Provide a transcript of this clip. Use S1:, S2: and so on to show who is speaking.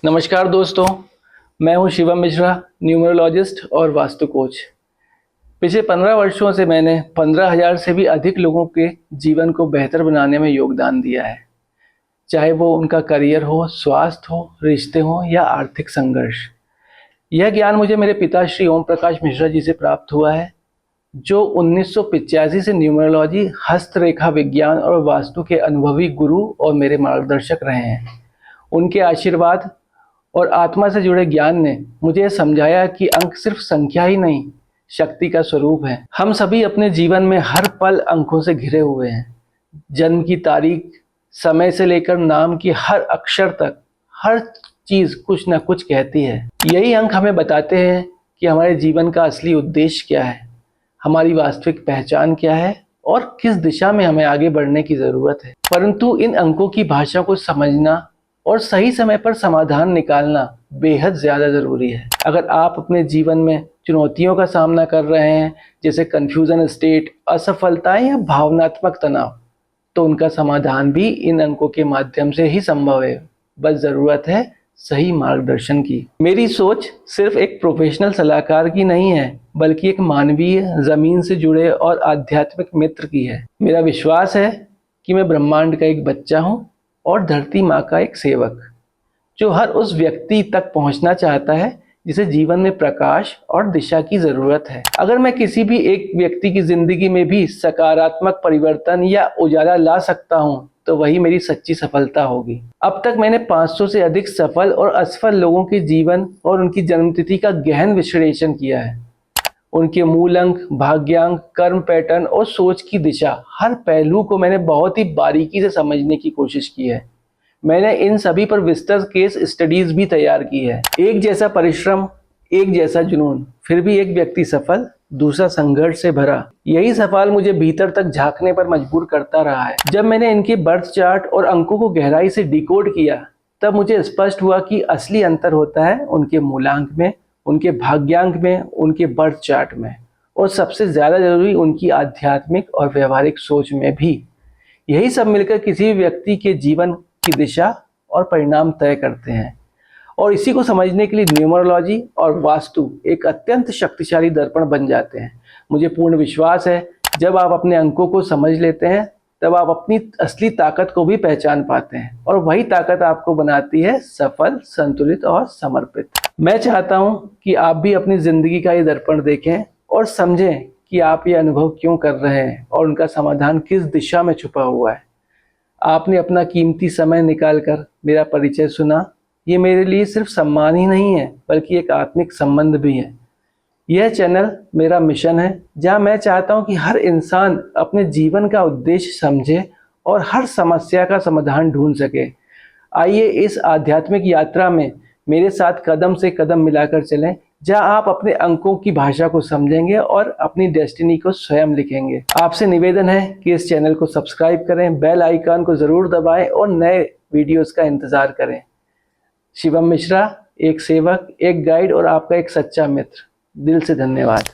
S1: नमस्कार दोस्तों, मैं हूं शिवम मिश्रा, न्यूमरोलॉजिस्ट और वास्तु कोच। पिछले 15 वर्षों से मैंने 15,000 से भी अधिक लोगों के जीवन को बेहतर बनाने में योगदान दिया है, चाहे वो उनका करियर हो, स्वास्थ्य हो, रिश्ते हो या आर्थिक संघर्ष। यह ज्ञान मुझे मेरे पिता श्री ओम प्रकाश मिश्रा जी से प्राप्त हुआ है, जो 1985 से न्यूमरोलॉजी, हस्तरेखा विज्ञान और वास्तु के अनुभवी गुरु और मेरे मार्गदर्शक रहे हैं। उनके आशीर्वाद और आत्मा से जुड़े ज्ञान ने मुझे यह समझाया कि अंक सिर्फ संख्या ही नहीं, शक्ति का स्वरूप है। हम सभी अपने जीवन में हर पल अंकों से घिरे हुए हैं। जन्म की तारीख, समय से लेकर नाम की हर अक्षर तक हर चीज कुछ ना कुछ कहती है। यही अंक हमें बताते हैं कि हमारे जीवन का असली उद्देश्य क्या है, हमारी वास्तविक पहचान क्या है और किस दिशा में हमें आगे बढ़ने की जरूरत है। परंतु इन अंकों की भाषा को समझना और सही समय पर समाधान निकालना बेहद ज़्यादा ज़रूरी है। अगर आप अपने जीवन में चुनौतियों का सामना कर रहे हैं, जैसे कन्फ्यूज़न स्टेट, असफलताएं या भावनात्मक तनाव, तो उनका समाधान भी इन अंकों के माध्यम से ही संभव है। बस ज़रूरत है सही मार्गदर्शन की। मेरी सोच सिर्फ एक प्रोफेशनल सलाहकार की नहीं है, बल्कि एक मानवीय, ज़मीन से जुड़े और आध्यात्मिक मित्र की है। मेरा विश्वास है कि मैं ब्रह्मांड का एक बच्चा हूँ और धरती माँ का एक सेवक, जो हर उस व्यक्ति तक पहुंचना चाहता है जिसे जीवन में प्रकाश और दिशा की जरूरत है। अगर मैं किसी भी एक व्यक्ति की जिंदगी में भी सकारात्मक परिवर्तन या उजाला ला सकता हूं, तो वही मेरी सच्ची सफलता होगी। अब तक मैंने 500 से अधिक सफल और असफल लोगों के जीवन और उनकी जन्मतिथि का गहन विश्लेषण किया है। उनके मूल अंक, भाग्यांक, कर्म पैटर्न और सोच की दिशा, हर पहलू को मैंने बहुत ही बारीकी से समझने की कोशिश की है। मैंने इन सभी पर विस्तृत केस स्टडीज भी तैयार की है। एक जैसा परिश्रम, एक जैसा जुनून, फिर भी एक व्यक्ति सफल, दूसरा संघर्ष से भरा। यही सवाल मुझे भीतर तक झांकने पर मजबूर करता रहा है। जब मैंने इनके बर्थ चार्ट और अंकों को गहराई से डिकोड किया, तब मुझे स्पष्ट हुआ कि असली अंतर होता है उनके मूलांक में, उनके भाग्यांक में, उनके बर्थ चार्ट में, और सबसे ज़्यादा जरूरी उनकी आध्यात्मिक और व्यवहारिक सोच में भी। यही सब मिलकर किसी भी व्यक्ति के जीवन की दिशा और परिणाम तय करते हैं। और इसी को समझने के लिए न्यूमरोलॉजी और वास्तु एक अत्यंत शक्तिशाली दर्पण बन जाते हैं। मुझे पूर्ण विश्वास है, जब आप अपने अंकों को समझ लेते हैं, तब आप अपनी असली ताकत को भी पहचान पाते हैं, और वही ताकत आपको बनाती है सफल, संतुलित और समर्पित। मैं चाहता हूं कि आप भी अपनी जिंदगी का ये दर्पण देखें और समझें कि आप ये अनुभव क्यों कर रहे हैं और उनका समाधान किस दिशा में छुपा हुआ है। आपने अपना कीमती समय निकालकर मेरा परिचय सुना। ये मेरे लिए सिर्फ सम्मान ही नहीं है, बल्कि एक आत्मिक संबंध भी है। यह चैनल मेरा मिशन है, जहां मैं चाहता हूं कि हर इंसान अपने जीवन का उद्देश्य समझे और हर समस्या का समाधान ढूंढ सके। आइए इस आध्यात्मिक यात्रा में मेरे साथ कदम से कदम मिलाकर चलें, जहां आप अपने अंकों की भाषा को समझेंगे और अपनी डेस्टिनी को स्वयं लिखेंगे। आपसे निवेदन है कि इस चैनल को सब्सक्राइब करें, बेल आइकन को जरूर दबाएं और नए वीडियोस का इंतजार करें। शिवम मिश्रा, एक सेवक, एक गाइड और आपका एक सच्चा मित्र। दिल से धन्यवाद।